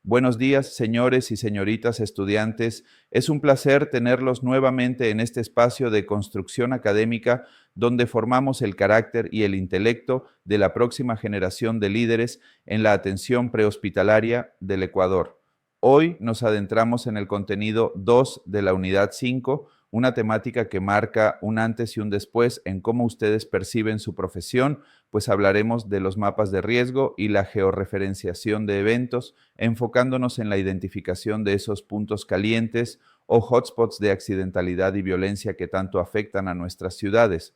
Buenos días, señores y señoritas estudiantes. Es un placer tenerlos nuevamente en este espacio de construcción académica donde formamos el carácter y el intelecto de la próxima generación de líderes en la atención prehospitalaria del Ecuador. Hoy nos adentramos en el contenido 2 de la unidad 5, una temática que marca un antes y un después en cómo ustedes perciben su profesión, pues hablaremos de los mapas de riesgo y la georreferenciación de eventos, enfocándonos en la identificación de esos puntos calientes o hotspots de accidentalidad y violencia que tanto afectan a nuestras ciudades.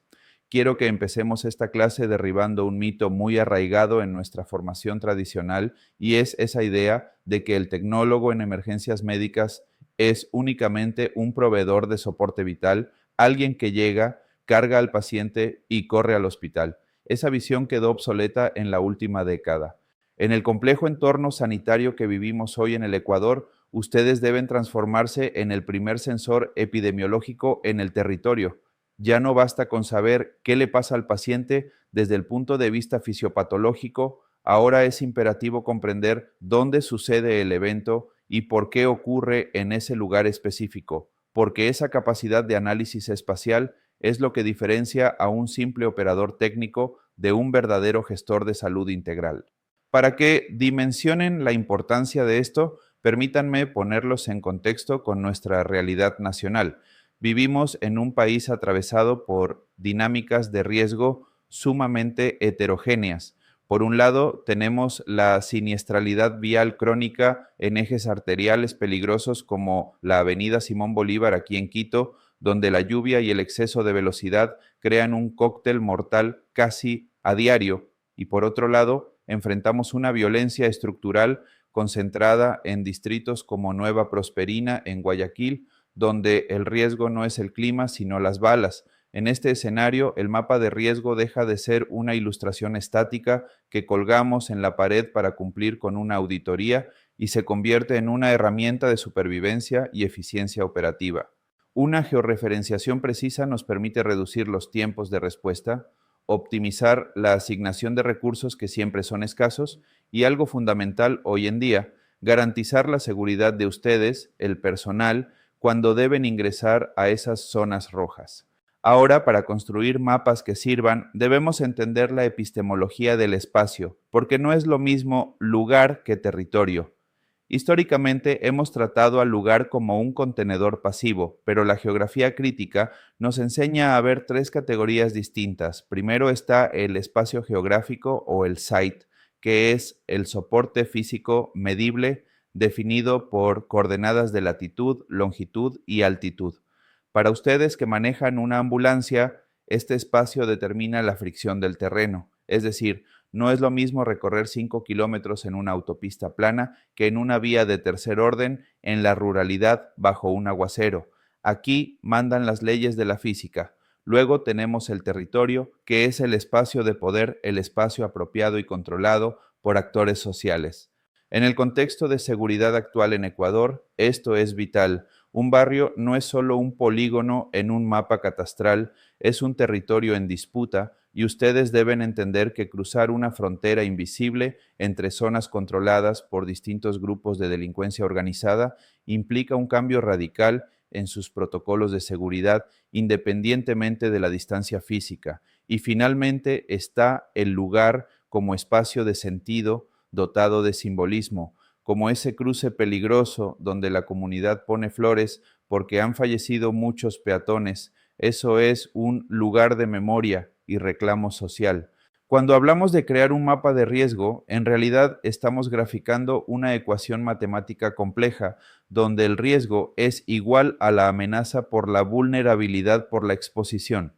Quiero que empecemos esta clase derribando un mito muy arraigado en nuestra formación tradicional y es esa idea de que el tecnólogo en emergencias médicas es únicamente un proveedor de soporte vital, alguien que llega, carga al paciente y corre al hospital. Esa visión quedó obsoleta en la última década. En el complejo entorno sanitario que vivimos hoy en el Ecuador, ustedes deben transformarse en el primer sensor epidemiológico en el territorio. Ya no basta con saber qué le pasa al paciente desde el punto de vista fisiopatológico, ahora es imperativo comprender dónde sucede el evento y por qué ocurre en ese lugar específico, porque esa capacidad de análisis espacial es lo que diferencia a un simple operador técnico de un verdadero gestor de salud integral. Para que dimensionen la importancia de esto, permítanme ponerlos en contexto con nuestra realidad nacional. Vivimos en un país atravesado por dinámicas de riesgo sumamente heterogéneas. Por un lado, tenemos la siniestralidad vial crónica en ejes arteriales peligrosos como la Avenida Simón Bolívar aquí en Quito, donde la lluvia y el exceso de velocidad crean un cóctel mortal casi a diario. Y por otro lado, enfrentamos una violencia estructural concentrada en distritos como Nueva Prosperina en Guayaquil, donde el riesgo no es el clima, sino las balas. En este escenario, el mapa de riesgo deja de ser una ilustración estática que colgamos en la pared para cumplir con una auditoría y se convierte en una herramienta de supervivencia y eficiencia operativa. Una georreferenciación precisa nos permite reducir los tiempos de respuesta, optimizar la asignación de recursos que siempre son escasos y algo fundamental hoy en día, garantizar la seguridad de ustedes, el personal, cuando deben ingresar a esas zonas rojas. Ahora, para construir mapas que sirvan, debemos entender la epistemología del espacio, porque no es lo mismo lugar que territorio. Históricamente hemos tratado al lugar como un contenedor pasivo, pero la geografía crítica nos enseña a ver tres categorías distintas. Primero está el espacio geográfico o el site, que es el soporte físico medible definido por coordenadas de latitud, longitud y altitud. Para ustedes que manejan una ambulancia, este espacio determina la fricción del terreno, es decir, no es lo mismo recorrer 5 kilómetros en una autopista plana que en una vía de tercer orden en la ruralidad bajo un aguacero. Aquí mandan las leyes de la física. Luego tenemos el territorio, que es el espacio de poder, el espacio apropiado y controlado por actores sociales. En el contexto de seguridad actual en Ecuador, esto es vital. Un barrio no es solo un polígono en un mapa catastral, es un territorio en disputa y ustedes deben entender que cruzar una frontera invisible entre zonas controladas por distintos grupos de delincuencia organizada implica un cambio radical en sus protocolos de seguridad independientemente de la distancia física. Y finalmente está el lugar como espacio de sentido dotado de simbolismo, como ese cruce peligroso donde la comunidad pone flores porque han fallecido muchos peatones. Eso es un lugar de memoria y reclamo social. Cuando hablamos de crear un mapa de riesgo, en realidad estamos graficando una ecuación matemática compleja, donde el riesgo es igual a la amenaza por la vulnerabilidad por la exposición.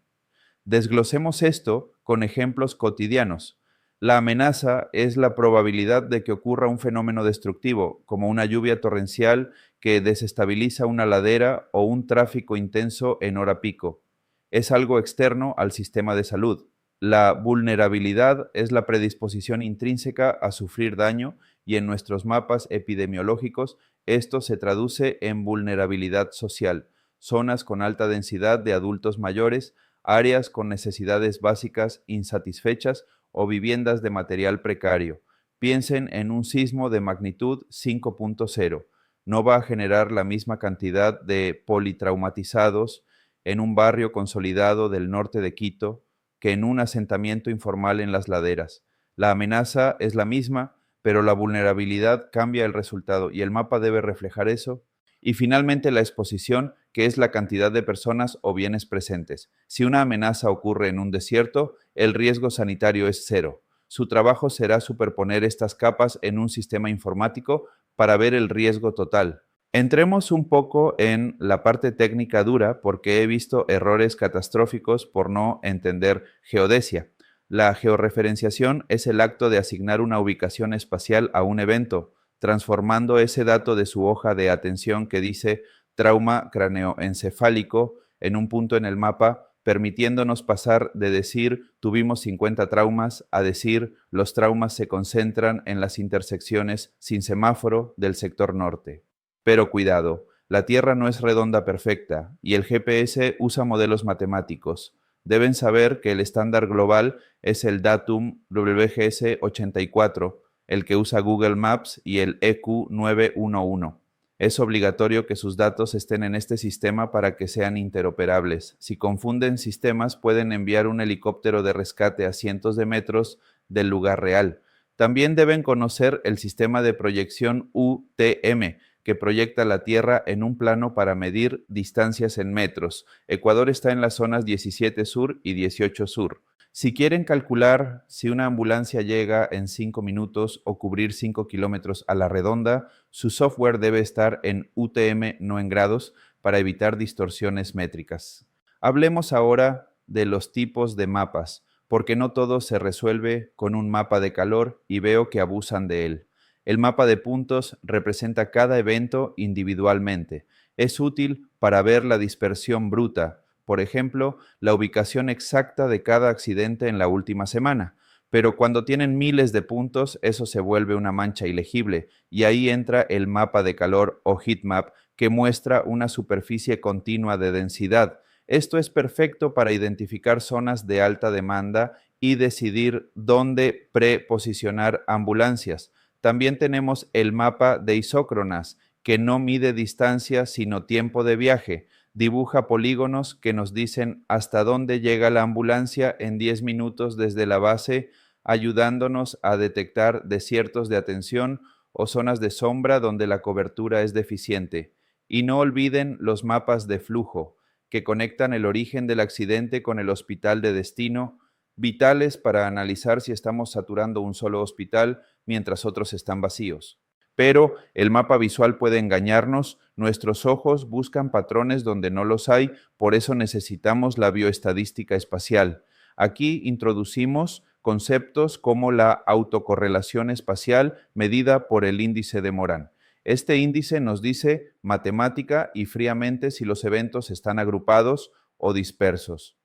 Desglosemos esto con ejemplos cotidianos. La amenaza es la probabilidad de que ocurra un fenómeno destructivo, como una lluvia torrencial que desestabiliza una ladera o un tráfico intenso en hora pico. Es algo externo al sistema de salud. La vulnerabilidad es la predisposición intrínseca a sufrir daño y en nuestros mapas epidemiológicos esto se traduce en vulnerabilidad social, zonas con alta densidad de adultos mayores, áreas con necesidades básicas insatisfechas o viviendas de material precario. Piensen en un sismo de magnitud 5.0. No va a generar la misma cantidad de politraumatizados en un barrio consolidado del norte de Quito que en un asentamiento informal en las laderas. La amenaza es la misma, pero la vulnerabilidad cambia el resultado y el mapa debe reflejar eso. Y finalmente la exposición, que es la cantidad de personas o bienes presentes. Si una amenaza ocurre en un desierto, el riesgo sanitario es cero. Su trabajo será superponer estas capas en un sistema informático para ver el riesgo total. Entremos un poco en la parte técnica dura porque he visto errores catastróficos por no entender geodesia. La georreferenciación es el acto de asignar una ubicación espacial a un evento, transformando ese dato de su hoja de atención que dice trauma craneoencefálico en un punto en el mapa, permitiéndonos pasar de decir tuvimos 50 traumas a decir los traumas se concentran en las intersecciones sin semáforo del sector norte. Pero cuidado, la Tierra no es redonda perfecta y el GPS usa modelos matemáticos. Deben saber que el estándar global es el Datum WGS 84, el que usa Google Maps, y el EQ 911. Es obligatorio que sus datos estén en este sistema para que sean interoperables. Si confunden sistemas, pueden enviar un helicóptero de rescate a cientos de metros del lugar real. También deben conocer el sistema de proyección UTM, que proyecta la Tierra en un plano para medir distancias en metros. Ecuador está en las zonas 17 Sur y 18 Sur. Si quieren calcular si una ambulancia llega en 5 minutos o cubrir 5 kilómetros a la redonda, su software debe estar en UTM, no en grados, para evitar distorsiones métricas. Hablemos ahora de los tipos de mapas, porque no todo se resuelve con un mapa de calor y veo que abusan de él. El mapa de puntos representa cada evento individualmente. Es útil para ver la dispersión bruta, por ejemplo, la ubicación exacta de cada accidente en la última semana. Pero cuando tienen miles de puntos, eso se vuelve una mancha ilegible, y ahí entra el mapa de calor o heatmap, que muestra una superficie continua de densidad. Esto es perfecto para identificar zonas de alta demanda y decidir dónde preposicionar ambulancias. También tenemos el mapa de isócronas, que no mide distancia sino tiempo de viaje. Dibuja polígonos que nos dicen hasta dónde llega la ambulancia en 10 minutos desde la base, ayudándonos a detectar desiertos de atención o zonas de sombra donde la cobertura es deficiente. Y no olviden los mapas de flujo, que conectan el origen del accidente con el hospital de destino, vitales para analizar si estamos saturando un solo hospital mientras otros están vacíos. Pero el mapa visual puede engañarnos, nuestros ojos buscan patrones donde no los hay, por eso necesitamos la bioestadística espacial. Aquí introducimos conceptos como la autocorrelación espacial medida por el índice de Morán. Este índice nos dice matemática y fríamente si los eventos están agrupados o dispersos.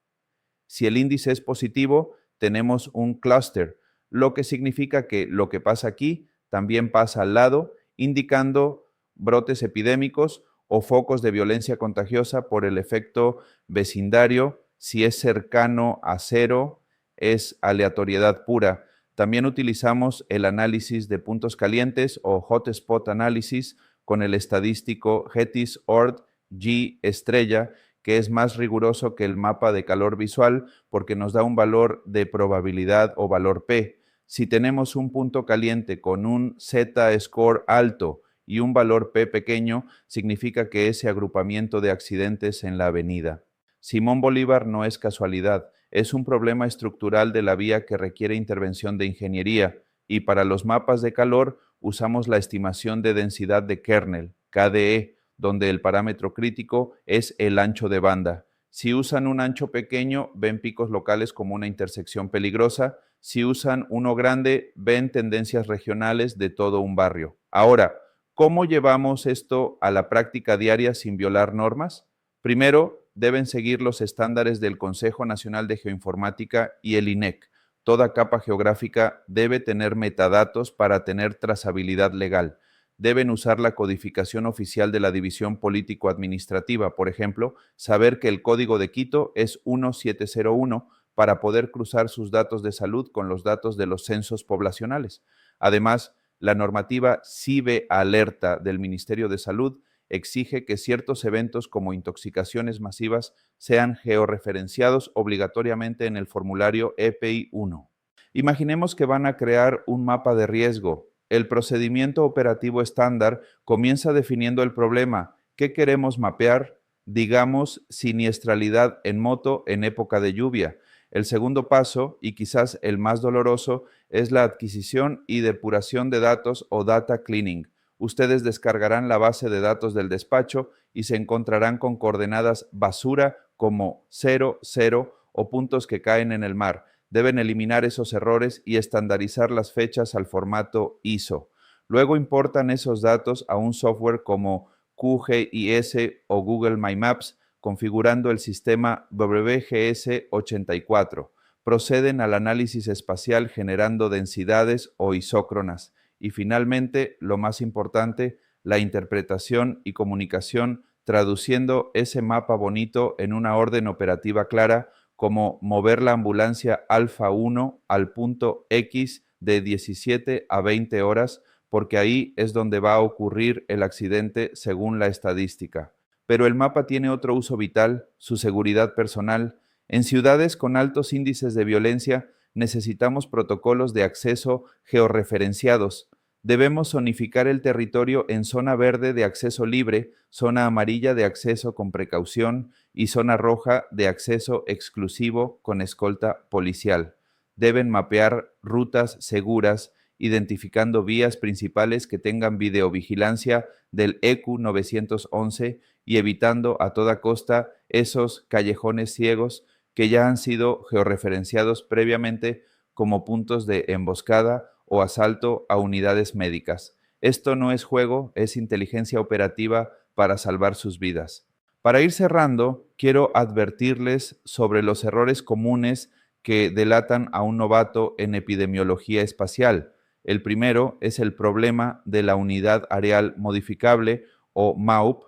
Si el índice es positivo, tenemos un clúster, lo que significa que lo que pasa aquí también pasa al lado, indicando brotes epidémicos o focos de violencia contagiosa por el efecto vecindario. Si es cercano a cero, es aleatoriedad pura. También utilizamos el análisis de puntos calientes o hotspot análisis con el estadístico GETIS-ORD G estrella, que es más riguroso que el mapa de calor visual porque nos da un valor de probabilidad o valor P. Si tenemos un punto caliente con un Z-score alto y un valor P pequeño, significa que ese agrupamiento de accidentes en la avenida. Simón Bolívar no es casualidad, es un problema estructural de la vía que requiere intervención de ingeniería, y para los mapas de calor usamos la estimación de densidad de kernel, KDE, donde el parámetro crítico es el ancho de banda. Si usan un ancho pequeño, ven picos locales como una intersección peligrosa. Si usan uno grande, ven tendencias regionales de todo un barrio. Ahora, ¿cómo llevamos esto a la práctica diaria sin violar normas? Primero, deben seguir los estándares del Consejo Nacional de Geoinformática y el INEC. Toda capa geográfica debe tener metadatos para tener trazabilidad legal. Deben usar la codificación oficial de la División Político-Administrativa, por ejemplo, saber que el código de Quito es 1701 para poder cruzar sus datos de salud con los datos de los censos poblacionales. Además, la normativa CIBE Alerta del Ministerio de Salud exige que ciertos eventos como intoxicaciones masivas sean georreferenciados obligatoriamente en el formulario EPI 1. Imaginemos que van a crear un mapa de riesgo. El procedimiento operativo estándar comienza definiendo el problema. ¿Qué queremos mapear? Digamos, siniestralidad en moto en época de lluvia. El segundo paso, y quizás el más doloroso, es la adquisición y depuración de datos o data cleaning. Ustedes descargarán la base de datos del despacho y se encontrarán con coordenadas basura como 0, 0 o puntos que caen en el mar. Deben eliminar esos errores y estandarizar las fechas al formato ISO. Luego importan esos datos a un software como QGIS o Google My Maps, configurando el sistema WGS 84. Proceden al análisis espacial generando densidades o isócronas. Y finalmente, lo más importante, la interpretación y comunicación, traduciendo ese mapa bonito en una orden operativa clara, como mover la ambulancia Alfa 1 al punto X de 17 a 20 horas, porque ahí es donde va a ocurrir el accidente según la estadística. Pero el mapa tiene otro uso vital, su seguridad personal. En ciudades con altos índices de violencia necesitamos protocolos de acceso georreferenciados. Debemos zonificar el territorio en zona verde de acceso libre, zona amarilla de acceso con precaución y zona roja de acceso exclusivo con escolta policial. Deben mapear rutas seguras, identificando vías principales que tengan videovigilancia del EQ 911 y evitando a toda costa esos callejones ciegos que ya han sido georreferenciados previamente como puntos de emboscada o asalto a unidades médicas. Esto no es juego, es inteligencia operativa para salvar sus vidas. Para ir cerrando, quiero advertirles sobre los errores comunes que delatan a un novato en epidemiología espacial. El primero es el problema de la unidad areal modificable o MAUP.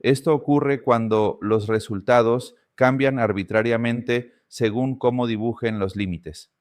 Esto ocurre cuando los resultados cambian arbitrariamente según cómo dibujen los límites.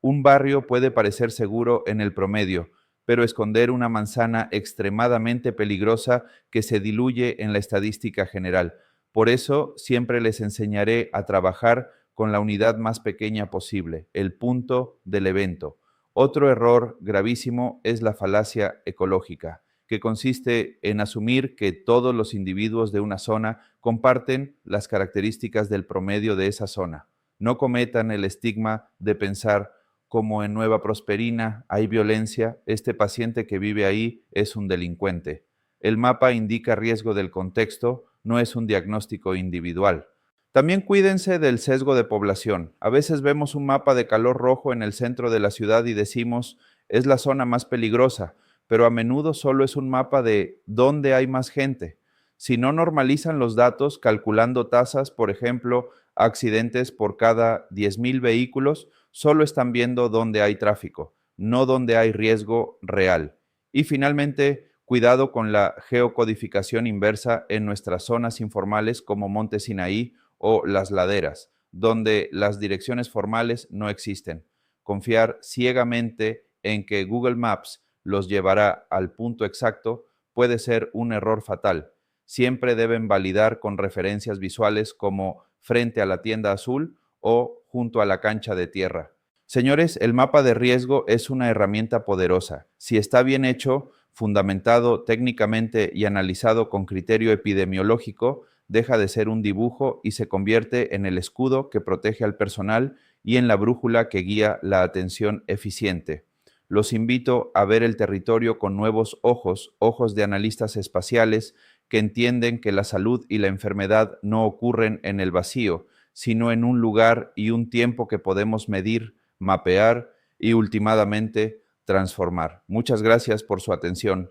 Un barrio puede parecer seguro en el promedio, pero esconder una manzana extremadamente peligrosa que se diluye en la estadística general. Por eso siempre les enseñaré a trabajar con la unidad más pequeña posible, el punto del evento. Otro error gravísimo es la falacia ecológica, que consiste en asumir que todos los individuos de una zona comparten las características del promedio de esa zona. No cometan el estigma de pensar: como en Nueva Prosperina hay violencia, este paciente que vive ahí es un delincuente. El mapa indica riesgo del contexto, no es un diagnóstico individual. También cuídense del sesgo de población. A veces vemos un mapa de color rojo en el centro de la ciudad y decimos, es la zona más peligrosa, pero a menudo solo es un mapa de dónde hay más gente. Si no normalizan los datos calculando tasas, por ejemplo, accidentes por cada 10,000 vehículos, solo están viendo dónde hay tráfico, no dónde hay riesgo real. Y finalmente, cuidado con la geocodificación inversa en nuestras zonas informales como Monte Sinaí o las laderas, donde las direcciones formales no existen. Confiar ciegamente en que Google Maps los llevará al punto exacto puede ser un error fatal. Siempre deben validar con referencias visuales como frente a la tienda azul o junto a la cancha de tierra. Señores, el mapa de riesgo es una herramienta poderosa. Si está bien hecho, fundamentado técnicamente y analizado con criterio epidemiológico, deja de ser un dibujo y se convierte en el escudo que protege al personal y en la brújula que guía la atención eficiente. Los invito a ver el territorio con nuevos ojos, ojos de analistas espaciales que entienden que la salud y la enfermedad no ocurren en el vacío, sino en un lugar y un tiempo que podemos medir, mapear y últimamente transformar. Muchas gracias por su atención.